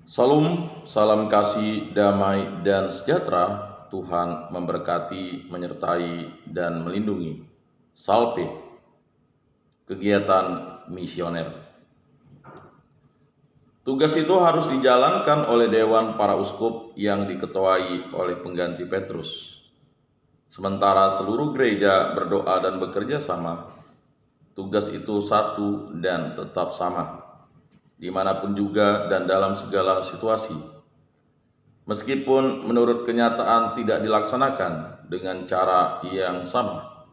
Salam, salam kasih, damai, dan sejahtera. Tuhan memberkati, menyertai, dan melindungi. Salpe, kegiatan misioner. Tugas itu harus dijalankan oleh Dewan Para Uskup yang diketuai oleh pengganti Petrus. Sementara seluruh gereja berdoa dan bekerja sama, tugas itu satu dan tetap sama, dimanapun juga dan dalam segala situasi. Meskipun menurut kenyataan tidak dilaksanakan dengan cara yang sama,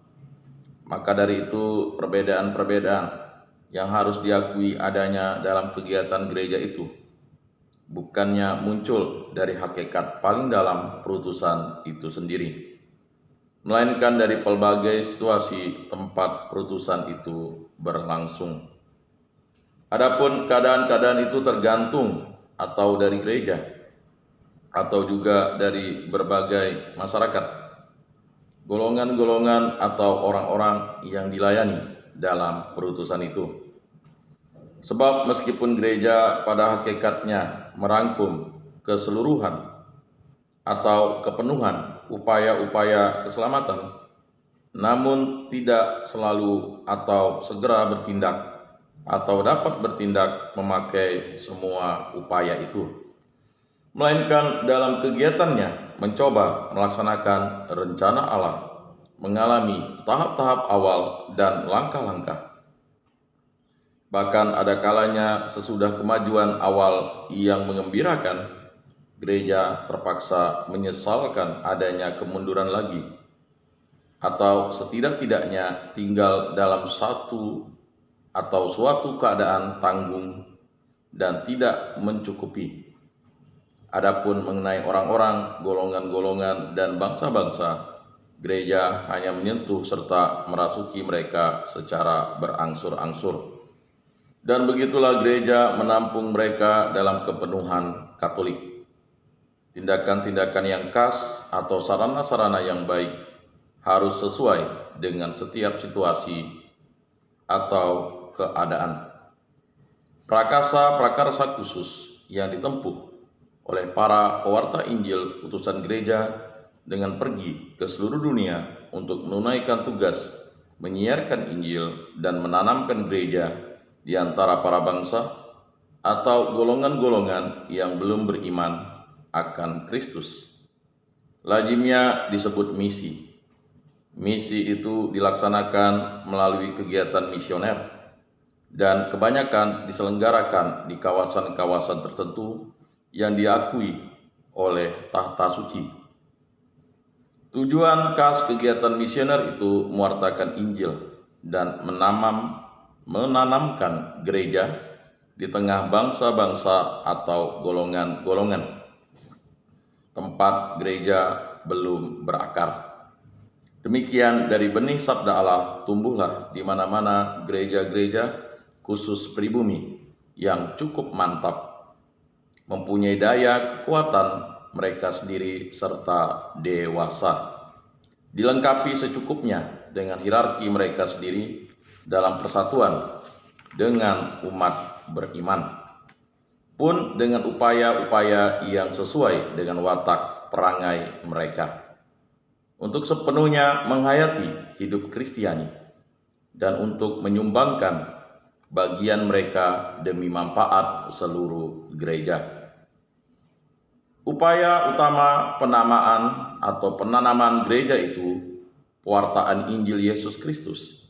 maka dari itu perbedaan-perbedaan yang harus diakui adanya dalam kegiatan gereja itu bukannya muncul dari hakikat paling dalam perutusan itu sendiri, melainkan dari pelbagai situasi tempat perutusan itu berlangsung. Adapun keadaan-keadaan itu tergantung atau dari gereja atau juga dari berbagai masyarakat, golongan-golongan atau orang-orang yang dilayani dalam perutusan itu. Sebab meskipun gereja pada hakikatnya merangkum keseluruhan atau kepenuhan upaya-upaya keselamatan, namun tidak selalu atau segera bertindak atau dapat bertindak memakai semua upaya itu, melainkan dalam kegiatannya mencoba melaksanakan rencana Allah, mengalami tahap-tahap awal dan langkah-langkah. Bahkan ada kalanya sesudah kemajuan awal yang mengembirakan, gereja terpaksa menyesalkan adanya kemunduran lagi, atau setidak-tidaknya tinggal dalam satu atau suatu keadaan tanggung dan tidak mencukupi. Adapun mengenai orang-orang, golongan-golongan, dan bangsa-bangsa, gereja hanya menyentuh serta merasuki mereka secara berangsur-angsur. Dan begitulah gereja menampung mereka dalam kepenuhan Katolik. Tindakan-tindakan yang khas atau sarana-sarana yang baik harus sesuai dengan setiap situasi atau keadaan. Prakarsa-prakarsa khusus yang ditempuh oleh para pewarta Injil utusan gereja dengan pergi ke seluruh dunia untuk menunaikan tugas menyiarkan Injil dan menanamkan gereja di antara para bangsa atau golongan-golongan yang belum beriman akan Kristus. Lazimnya disebut misi. Misi itu dilaksanakan melalui kegiatan misioner dan kebanyakan diselenggarakan di kawasan-kawasan tertentu yang diakui oleh tahta suci. Tujuan khas kegiatan misioner itu mewartakan Injil dan menanamkan gereja di tengah bangsa-bangsa atau golongan-golongan tempat gereja belum berakar. Demikian dari benih sabda Allah tumbuhlah di mana-mana gereja-gereja khusus pribumi yang cukup mantap, mempunyai daya kekuatan mereka sendiri serta dewasa, dilengkapi secukupnya dengan hierarki mereka sendiri dalam persatuan dengan umat beriman, pun dengan upaya-upaya yang sesuai dengan watak perangai mereka, untuk sepenuhnya menghayati hidup Kristiani dan untuk menyumbangkan bagian mereka demi manfaat seluruh gereja. Upaya utama penamaan atau penanaman gereja itu pewartaan Injil Yesus Kristus.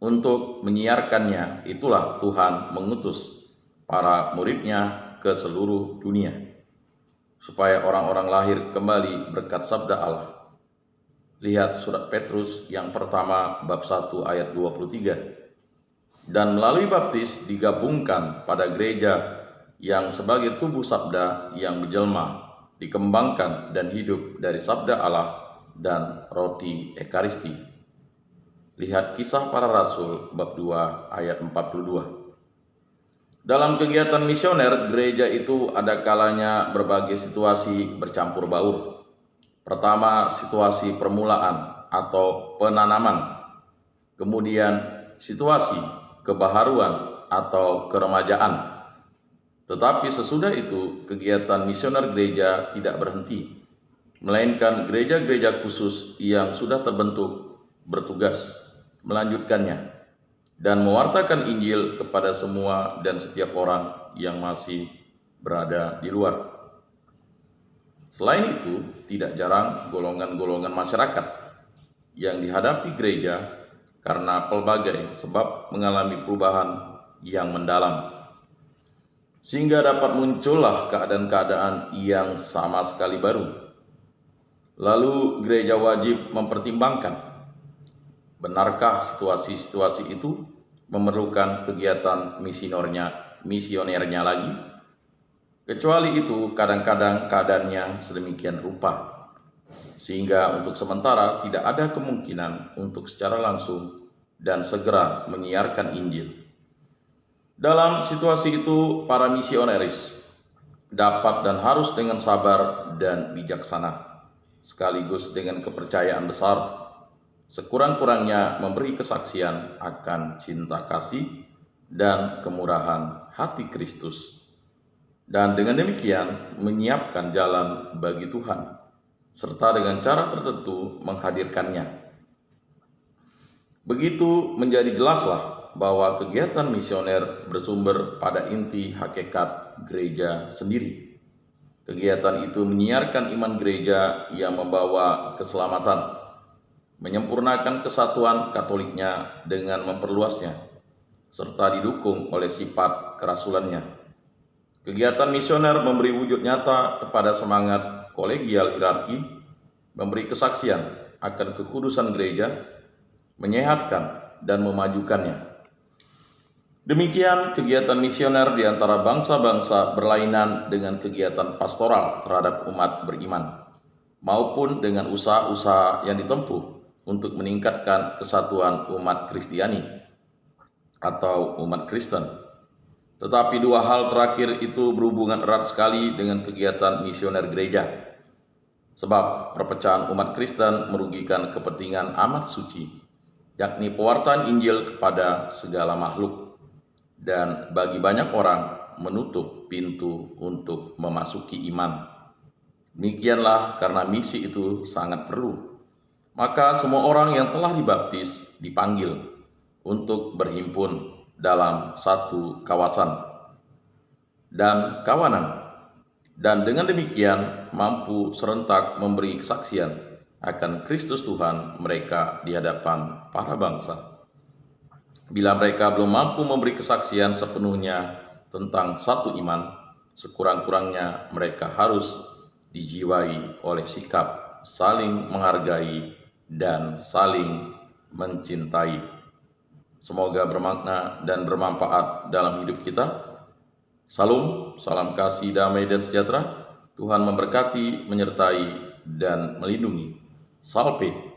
Untuk menyiarkannya itulah Tuhan mengutus para muridnya ke seluruh dunia, supaya orang-orang lahir kembali berkat sabda Allah. Lihat surat Petrus yang pertama bab 1 ayat 23. Dan melalui baptis digabungkan pada gereja yang sebagai tubuh sabda yang menjelma, dikembangkan dan hidup dari sabda Allah dan roti Ekaristi. Lihat Kisah Para Rasul bab 2 ayat 42. Dalam kegiatan misioner, gereja itu ada kalanya berbagai situasi bercampur baur. Pertama, situasi permulaan atau penanaman. Kemudian, situasi kebaharuan atau keremajaan. Tetapi sesudah itu, kegiatan misioner gereja tidak berhenti, melainkan gereja-gereja khusus yang sudah terbentuk bertugas melanjutkannya dan mewartakan Injil kepada semua dan setiap orang yang masih berada di luar. Selain itu, tidak jarang golongan-golongan masyarakat yang dihadapi gereja karena pelbagai sebab mengalami perubahan yang mendalam, sehingga dapat muncullah keadaan-keadaan yang sama sekali baru. Lalu gereja wajib mempertimbangkan, benarkah situasi-situasi itu memerlukan kegiatan misionernya lagi? Kecuali itu kadang-kadang keadaannya sedemikian rupa, sehingga untuk sementara tidak ada kemungkinan untuk secara langsung dan segera menyiarkan Injil. Dalam situasi itu, para misioneris dapat dan harus dengan sabar dan bijaksana, sekaligus dengan kepercayaan besar, sekurang-kurangnya memberi kesaksian akan cinta kasih dan kemurahan hati Kristus, dan dengan demikian menyiapkan jalan bagi Tuhan, serta dengan cara tertentu menghadirkannya. Begitu menjadi jelaslah bahwa kegiatan misioner bersumber pada inti hakikat gereja sendiri. Kegiatan itu menyiarkan iman gereja yang membawa keselamatan, menyempurnakan kesatuan Katoliknya dengan memperluasnya, serta didukung oleh sifat kerasulannya. Kegiatan misioner memberi wujud nyata kepada semangat kolegial hierarki, memberi kesaksian akan kekudusan gereja, menyehatkan dan memajukannya. Demikian kegiatan misioner di antara bangsa-bangsa berlainan dengan kegiatan pastoral terhadap umat beriman, maupun dengan usaha-usaha yang ditempuh untuk meningkatkan kesatuan umat Kristiani atau umat Kristen. Tetapi dua hal terakhir itu berhubungan erat sekali dengan kegiatan misioner gereja, sebab perpecahan umat Kristen merugikan kepentingan amat suci, yakni pewartaan Injil kepada segala makhluk, dan bagi banyak orang menutup pintu untuk memasuki iman. Demikianlah karena misi itu sangat perlu, maka semua orang yang telah dibaptis dipanggil untuk berhimpun dalam satu kawasan dan kawanan, dan dengan demikian mampu serentak memberi kesaksian akan Kristus Tuhan mereka di hadapan para bangsa. Bila mereka belum mampu memberi kesaksian sepenuhnya tentang satu iman, sekurang-kurangnya mereka harus dijiwai oleh sikap saling menghargai dan saling mencintai. Semoga bermakna dan bermanfaat dalam hidup kita. Salam, salam kasih, damai, dan sejahtera. Tuhan memberkati, menyertai, dan melindungi. Salve.